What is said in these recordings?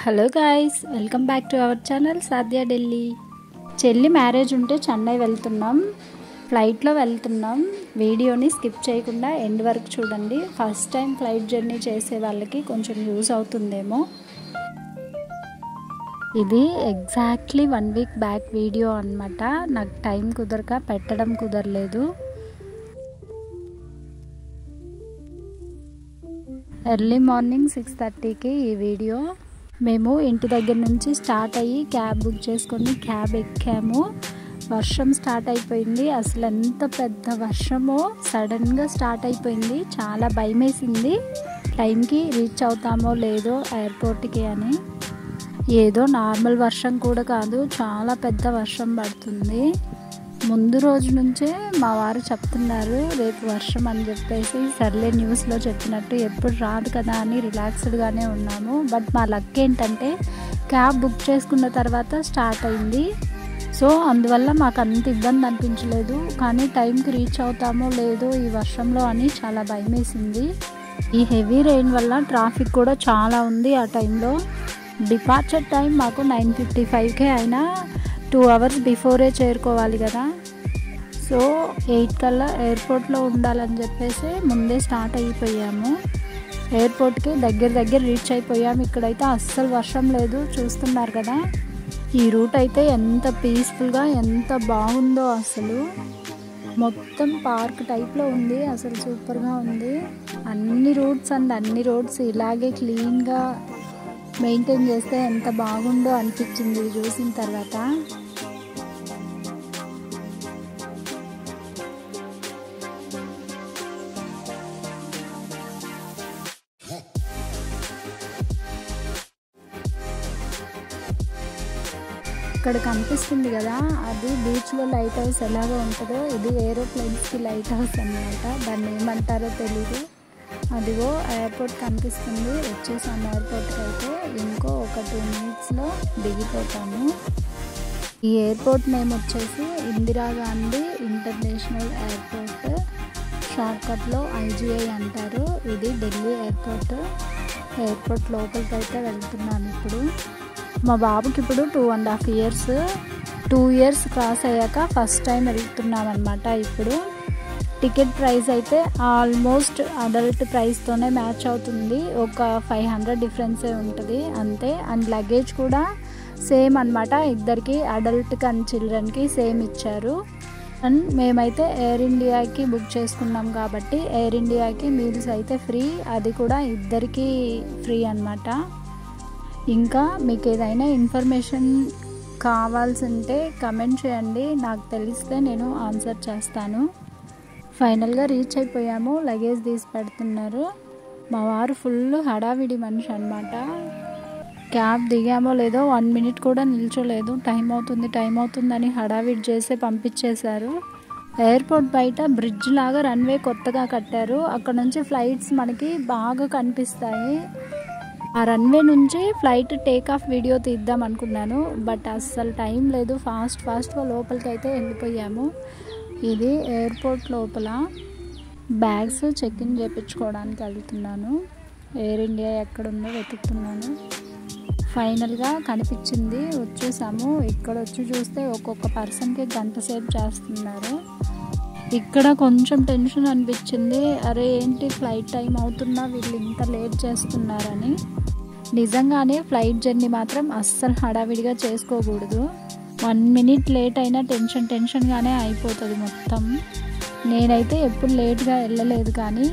Hello guys, welcome back to our channel Sadhya Delhi. చెల్లి marriage ఉంటే చెన్నై వెళ్తున్నాం. ఫ్లైట్లో వెళ్తున్నాం. వీడియోని స్కిప్ చేయకుండా ఎండ్ వరకు చూడండి. ఫస్ట్ టైం ఫ్లైట్ జర్నీ చేసే వాళ్ళకి కొంచెం యూజ్ అవుతుందేమో. ఇది ఎగ్జాక్ట్లీ 1 వీక్ బ్యాక్ వీడియో అన్నమాట. నాకు టైం కుదరక పెట్టడం కుదరలేదు. ఎర్లీ మార్నింగ్ 6:30కి ఈ వీడియో. మేము ఇంటి దగ్గర నుంచి స్టార్ట్ అయ్యి క్యాబ్ బుక్ చేసుకొని క్యాబ్ ఎక్కాము. వర్షం స్టార్ట్ అయిపోయింది. అసలు ఎంత పెద్ద వర్షమో సడన్గా స్టార్ట్ అయిపోయింది. చాలా భయం వేసింది, టైంకి రీచ్ అవుతామో లేదో ఎయిర్పోర్ట్కి అని. ఏదో నార్మల్ వర్షం కూడా కాదు, చాలా పెద్ద వర్షం పడుతుంది. ముందు రోజు నుంచే మా వారు చెప్తున్నారు రేపు వర్షం అని చెప్పేసి. సర్లే, న్యూస్లో చెప్పినట్టు ఎప్పుడు రాదు కదా అని రిలాక్స్డ్గానే ఉన్నాము. బట్ మా లక్ ఏంటంటే క్యాబ్ బుక్ చేసుకున్న తర్వాత స్టార్ట్ అయింది. సో అందువల్ల మాకు అంత ఇబ్బంది అనిపించలేదు. కానీ టైంకి రీచ్ అవుతామో లేదో ఈ వర్షంలో అని చాలా భయం వేసింది. ఈ హెవీ రెయిన్ వల్ల ట్రాఫిక్ కూడా చాలా ఉంది. ఆ టైంలో డిపార్చర్ టైం మాకు 9:55కే అయినా 2 అవర్స్ బిఫోరే చేరుకోవాలి కదా. సో 8 కల్లా ఎయిర్పోర్ట్లో ఉండాలని చెప్పేసి ముందే స్టార్ట్ అయిపోయాము. ఎయిర్పోర్ట్కి దగ్గర రీచ్ అయిపోయాము. ఇక్కడైతే అస్సలు వర్షం లేదు, చూస్తున్నారు కదా. ఈ రూట్ అయితే ఎంత పీస్ఫుల్గా ఎంత బాగుందో. అసలు మొత్తం పార్క్ టైప్లో ఉంది. అసలు సూపర్గా ఉంది. అన్ని రోడ్స్ ఇలాగే క్లీన్గా మెయింటైన్ చేస్తే ఎంత బాగుందో అనిపించింది చూసిన తర్వాత. ఇక్కడ కనిపిస్తుంది కదా, అది బీచ్లో లైట్ హౌస్ ఎలాగో ఉంటుందో ఇది ఏరోప్లేన్స్కి లైట్ హౌస్ అన్నమాట. దాన్ని ఏమంటారో తెలీదు. అదిగో ఎయిర్పోర్ట్ కనిపిస్తుంది. వచ్చేసాము ఎయిర్పోర్ట్కి. అయితే ఇంకో ఒక 2 మినిట్స్లో దిగిపోతాము. ఈ ఎయిర్పోర్ట్ నేమ్ వచ్చేసి ఇందిరాగాంధీ ఇంటర్నేషనల్ ఎయిర్పోర్ట్, షార్ట్కట్లో IGI అంటారు. ఇది ఢిల్లీ ఎయిర్పోర్ట్ లోపలికి అయితే వెళ్తున్నాను ఇప్పుడు. మా బాబుకి ఇప్పుడు 2.5 ఇయర్స్. 2 ఇయర్స్ క్రాస్ అయ్యాక ఫస్ట్ టైం వెళ్తున్నాం అనమాట. ఇప్పుడు టికెట్ ప్రైస్ అయితే ఆల్మోస్ట్ అడల్ట్ ప్రైస్తోనే మ్యాచ్ అవుతుంది. ఒక 500 డిఫరెన్సే ఉంటుంది అంతే. అండ్ లగేజ్ కూడా సేమ్ అనమాట. ఇద్దరికి, అడల్ట్కి అండ్ చిల్డ్రన్కి సేమ్ ఇచ్చారు. అండ్ మేమైతే ఎయిర్ ఇండియాకి బుక్ చేసుకున్నాం కాబట్టి ఎయిర్ ఇండియాకి మీల్స్ అయితే ఫ్రీ. అది కూడా ఇద్దరికి ఫ్రీ అనమాట. ఇంకా మీకు ఏదైనా ఇన్ఫర్మేషన్ కావాల్సి ఉంటే కమెంట్ చేయండి, నాకు తెలిస్తే నేను ఆన్సర్ చేస్తాను. ఫైనల్గా రీచ్ అయిపోయాము. లగేజ్ తీసి పెడుతున్నారు. మా వారు ఫుల్ హడావిడి మనిషి అనమాట. క్యాబ్ దిగామో లేదో 1 మినిట్ కూడా నిల్చోలేదు. టైం అవుతుందని హడావిడి చేసి పంపించేశారు. ఎయిర్పోర్ట్ బయట బ్రిడ్జ్ లాగా రన్వే కొత్తగా కట్టారు. అక్కడ నుంచి ఫ్లైట్స్ మనకి బాగా కనిపిస్తాయి. ఆ రన్వే నుంచి ఫ్లైట్ టేక్ ఆఫ్ వీడియో తీద్దాం అనుకున్నాను, బట్ అస్సలు టైం లేదు. ఫాస్ట్గా లోపలికి అయితే వెళ్ళిపోయాము. ఇది ఎయిర్పోర్ట్ లోపల. బ్యాగ్స్ చెక్ ఇన్ చేయించుకోవడానికి వెళ్తున్నాను. ఎయిర్ ఇండియా ఎక్కడుందో వెతుకుతున్నాను. ఫైనల్గా కనిపించింది, వచ్చేసాము. ఇక్కడ వచ్చి చూస్తే ఒక్కొక్క పర్సన్కి గంట సేపు చేస్తున్నారు. ఇక్కడ కొంచెం టెన్షన్ అనిపించింది. అరే ఏంటి ఫ్లైట్ టైం అవుతున్నా వీళ్ళు ఇంత లేట్ చేస్తున్నారని. నిజంగానే ఫ్లైట్ జర్నీ మాత్రం అస్సలు హడావిడిగా చేసుకోకూడదు. 1 మినిట్ లేట్ అయినా టెన్షన్గానే అయిపోతుంది మొత్తం. నేనైతే ఎప్పుడు లేట్గా వెళ్ళలేదు, కానీ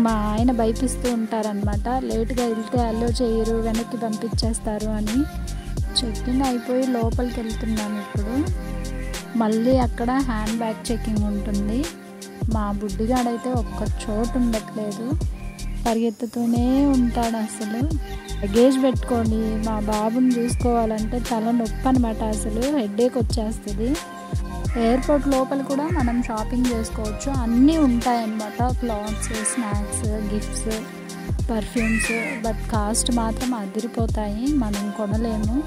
మా ఆయన భయపిస్తూ ఉంటారనమాట. లేట్గా వెళ్తే అలో చేయరు, వెనక్కి పంపించేస్తారు అని. చెక్ ఇన్ అయిపోయి లోపలికి వెళ్తున్నాను ఇప్పుడు. మళ్ళీ అక్కడ హ్యాండ్ బ్యాగ్ చెకింగ్ ఉంటుంది. మా బుడ్డిగాడైతే ఒక్క చోటు ఉండట్లేదు, పరిగెత్తుతూనే ఉంటాడు. అసలు లగేజ్ పెట్టుకొని మా బాబుని చూసుకోవాలంటే తల నొప్పి అనమాట. అసలు హెడేక్ వచ్చేస్తుంది. ఎయిర్పోర్ట్ లోపల కూడా మనం షాపింగ్ చేసుకోవచ్చు, అన్నీ ఉంటాయన్నమాట. Clothes, snacks, gifts, perfumes. But cost మాత్రం అదిరిపోతాయి, మనం కొనలేము.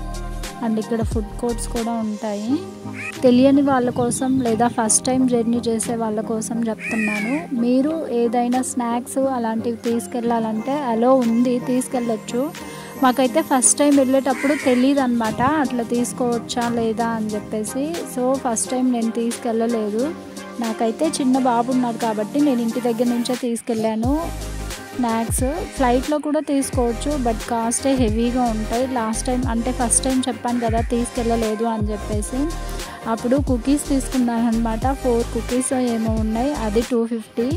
అండ్ ఇక్కడ ఫుడ్ కోర్ట్స్ కూడా ఉంటాయి. తెలియని వాళ్ళ కోసం లేదా ఫస్ట్ టైం జర్నీ చేసే వాళ్ళ కోసం చెప్తున్నాను. మీరు ఏదైనా స్నాక్స్ అలాంటివి తీసుకెళ్ళాలంటే అలో ఉంది, తీసుకెళ్ళచ్చు. మాకైతే ఫస్ట్ టైం వెళ్ళేటప్పుడు తెలియదు అనమాట అట్లా తీసుకోవచ్చా లేదా అని చెప్పేసి. సో ఫస్ట్ టైం నేను తీసుకెళ్ళలేదు. నాకైతే చిన్న బాబు ఉన్నాడు కాబట్టి నేను ఇంటి దగ్గర నుంచే తీసుకెళ్ళాను. స్నాక్స్ ఫ్లైట్లో కూడా తీసుకోవచ్చు, బట్ కాస్టే హెవీగా ఉంటాయి. లాస్ట్ టైం అంటే ఫస్ట్ టైం చెప్పాను కదా తీసుకెళ్ళలేదు అని చెప్పేసి, అప్పుడు కుకీస్ తీసుకున్నాను అనమాట. 4 కుకీస్ ఏమో ఉన్నాయి, అది 250.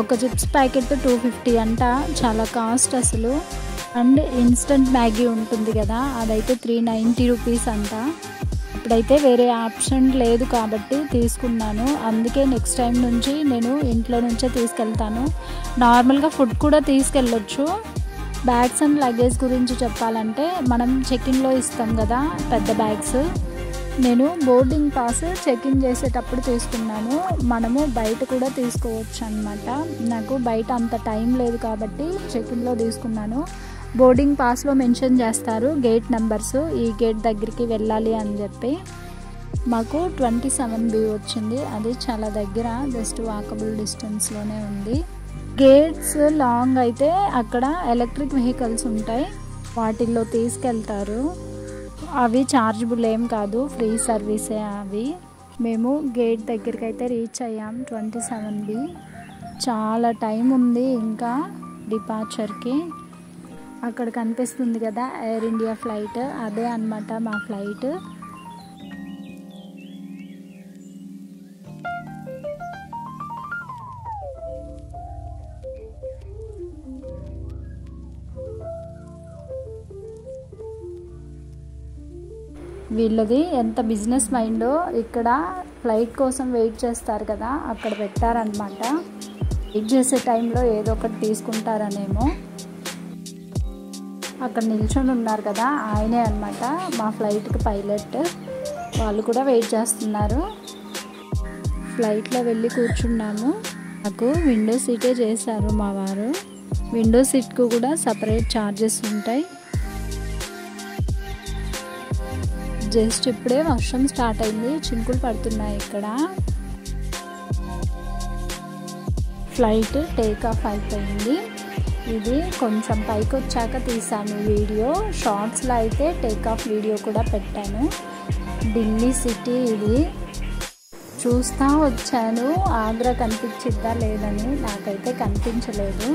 ఒక చిప్స్ ప్యాకెట్ 250 అంట, చాలా కాస్ట్ అసలు. అండ్ ఇన్స్టంట్ మ్యాగీ ఉంటుంది కదా, అదైతే 390 రూపీస్ అంట. ఇప్పుడైతే వేరే ఆప్షన్ లేదు కాబట్టి తీసుకున్నాను. అందుకే నెక్స్ట్ టైం నుంచి నేను ఇంట్లో నుంచే తీసుకెళ్తాను. నార్మల్గా ఫుడ్ కూడా తీసుకెళ్ళొచ్చు. బ్యాగ్స్ అండ్ లగేజ్ గురించి చెప్పాలంటే, మనం చెకిన్లో ఇస్తాం కదా పెద్ద బ్యాగ్స్, నేను బోర్డింగ్ పాస్ చెకిన్ చేసేటప్పుడు తీసుకున్నాను. మనము బయట కూడా తీసుకోవచ్చు అనమాట. నాకు బయట అంత టైం లేదు కాబట్టి చెకిన్లో తీసుకున్నాను. బోర్డింగ్ పాస్లో మెన్షన్ చేస్తారు గేట్ నెంబర్స్, ఈ గేట్ దగ్గరికి వెళ్ళాలి అని చెప్పి. మాకు 27B వచ్చింది, అది చాలా దగ్గర, జస్ట్ వాకబుల్ డిస్టెన్స్లోనే ఉంది. గేట్స్ లాంగ్ అయితే అక్కడ ఎలక్ట్రిక్ వెహికల్స్ ఉంటాయి, వాటిల్లో తీసుకెళ్తారు. అవి చార్జబుల్ ఏం కాదు, ఫ్రీ సర్వీసే అవి. మేము గేట్ దగ్గరికి అయితే రీచ్ అయ్యాం 27B. చాలా టైం ఉంది ఇంకా డిపార్చర్కి. అక్కడ కనిపిస్తుంది కదా ఎయిర్ ఇండియా ఫ్లైట్, అదే అన్నమాట మా ఫ్లైట్. వీళ్ళది ఎంత బిజినెస్ మైండో, ఇక్కడ ఫ్లైట్ కోసం వెయిట్ చేస్తారు కదా అక్కడ పెట్టారనమాట. వెయిట్ చేసే టైంలో ఏదో ఒకటి తీసుకుంటారనేమో. అక్కడ నిల్చొని ఉన్నారు కదా ఆయనే అనమాట మా ఫ్లైట్కి పైలట్, వాళ్ళు కూడా వెయిట్ చేస్తున్నారు. ఫ్లైట్లో వెళ్ళి కూర్చున్నాము. నాకు విండో సీటే చేశారు మా వారు. విండో సీట్కు కూడా సపరేట్ ఛార్జెస్ ఉంటాయి. జస్ట్ ఇప్పుడే వర్షం స్టార్ట్ అయింది, చినుకులు పడుతున్నాయి ఇక్కడ. ఫ్లైట్ టేక్ ఆఫ్ అయిపోయింది. ఇది కొంచెం పైకి వచ్చాక తీసాను వీడియో, షార్ట్స్లో అయితే టేక్ ఆఫ్ వీడియో కూడా పెట్టాను. ఢిల్లీ సిటీ ఇది. చూస్తూ వచ్చాను ఆగ్రా కనిపించిద్దా లేదని, నాకైతే కనిపించలేదు.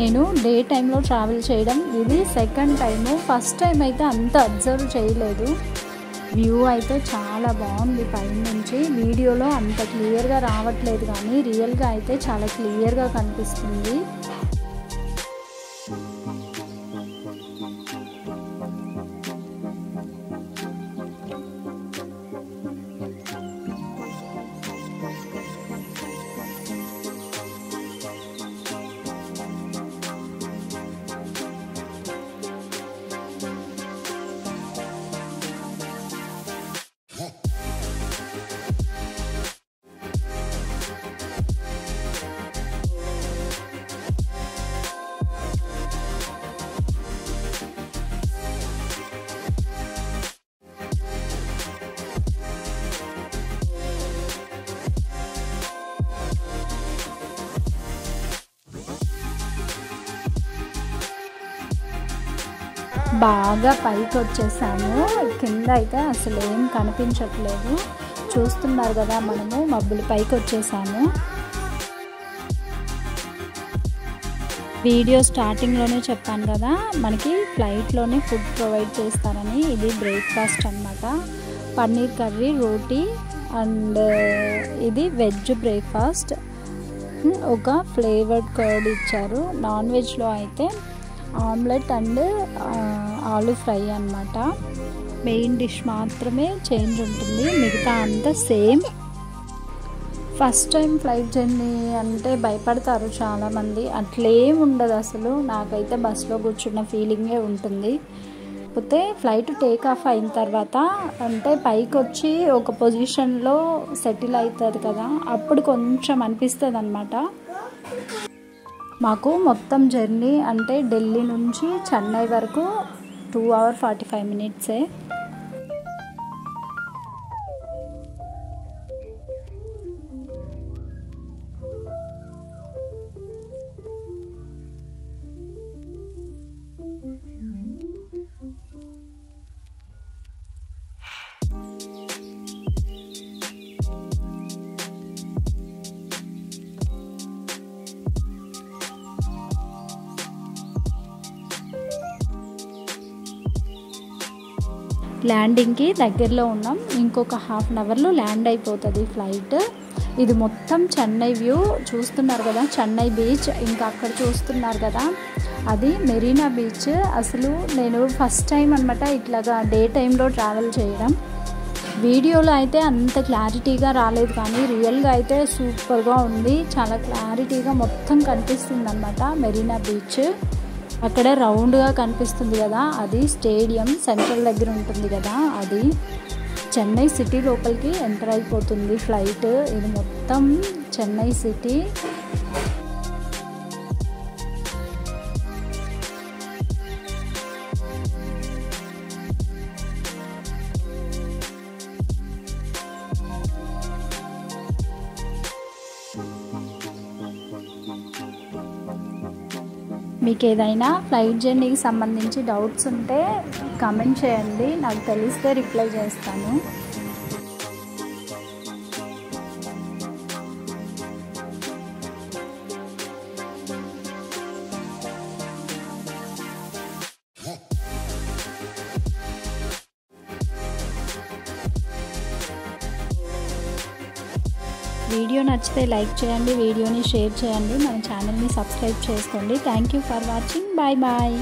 నేను డే టైంలో ట్రావెల్ చేయడం ఇది సెకండ్ టైము. ఫస్ట్ టైం అయితే అంత అబ్జర్వ్ చేయలేదు. వ్యూ అయితే చాలా బాగుంది పైనుంచి. వీడియోలో అంత క్లియర్గా రావట్లేదు కానీ రియల్గా అయితే చాలా క్లియర్గా కనిపిస్తుంది. బాగా పైకి వచ్చేసాము. కింద అయితే అసలు ఏం కనిపించట్లేదు. చూస్తున్నారు కదా, మనము మబ్బులు పైకి వచ్చేసాము. వీడియో స్టార్టింగ్లోనే చెప్పాను కదా మనకి ఫ్లైట్లోనే ఫుడ్ ప్రొవైడ్ చేస్తారని. ఇది బ్రేక్ఫాస్ట్ అన్నమాట. పన్నీర్ కర్రీ, రోటీ అండ్ ఇది వెజ్ బ్రేక్ఫాస్ట్. ఒక ఫ్లేవర్డ్ కర్డ్ ఇచ్చారు. నాన్ వెజ్లో అయితే ఆమ్లెట్ అండ్ ఆలూ ఫ్రై అన్నమాట. మెయిన్ డిష్ మాత్రమే చేంజ్ ఉంటుంది, మిగతా అంతా same. First time flight journey అంటే భయపడతారు చాలామంది, అట్లేం ఉండదు అసలు. నాకైతే బస్లో కూర్చున్న ఫీలింగే ఉంటుంది. కాకపోతే ఫ్లైట్ టేక్ ఆఫ్ అయిన తర్వాత అంటే పైకి వచ్చి ఒక పొజిషన్లో సెటిల్ అవుతుంది కదా, అప్పుడు కొంచెం అనిపిస్తుంది అన్నమాట. మాకు మొత్తం జర్నీ అంటే ఢిల్లీ నుంచి చెన్నై వరకు 2 hours 45 minutes. ల్యాండింగ్కి దగ్గరలో ఉన్నాం. ఇంకొక హాఫ్ అన్ అవర్లో ల్యాండ్ అయిపోతుంది ఫ్లైట్. ఇది మొత్తం చెన్నై వ్యూ చూస్తున్నారు కదా, చెన్నై బీచ్. ఇంకా అక్కడ చూస్తున్నారు కదా, అది మెరీనా బీచ్. అసలు నేను ఫస్ట్ టైం అనమాట ఇట్లాగా డే టైంలో ట్రావెల్ చేయడం. వీడియోలో అయితే అంత క్లారిటీగా రాలేదు, కానీ రియల్గా అయితే సూపర్గా ఉంది. చాలా క్లారిటీగా మొత్తం కనిపిస్తుంది అనమాట మెరీనా బీచ్. అక్కడ రౌండ్గా కనిపిస్తుంది కదా, అది స్టేడియం సెంట్రల్ దగ్గర ఉంటుంది కదా, అది చెన్నై సిటీ లోపలికి ఎంటర్ అయిపోతుంది ఫ్లైట్. ఇది మొత్తం చెన్నై సిటీ. మీకు ఏదైనా ఫ్లైట్ జర్నీకి సంబంధించి డౌట్స్ ఉంటే కామెంట్ చేయండి, నాకు తెలిస్తే రిప్లై చేస్తాను. వీడియో నచ్చితే లైక్ చేయండి, వీడియోని షేర్ చేయండి, మన ఛానల్ని సబ్స్క్రైబ్ చేసుకోండి. Thank you for watching. Bye bye.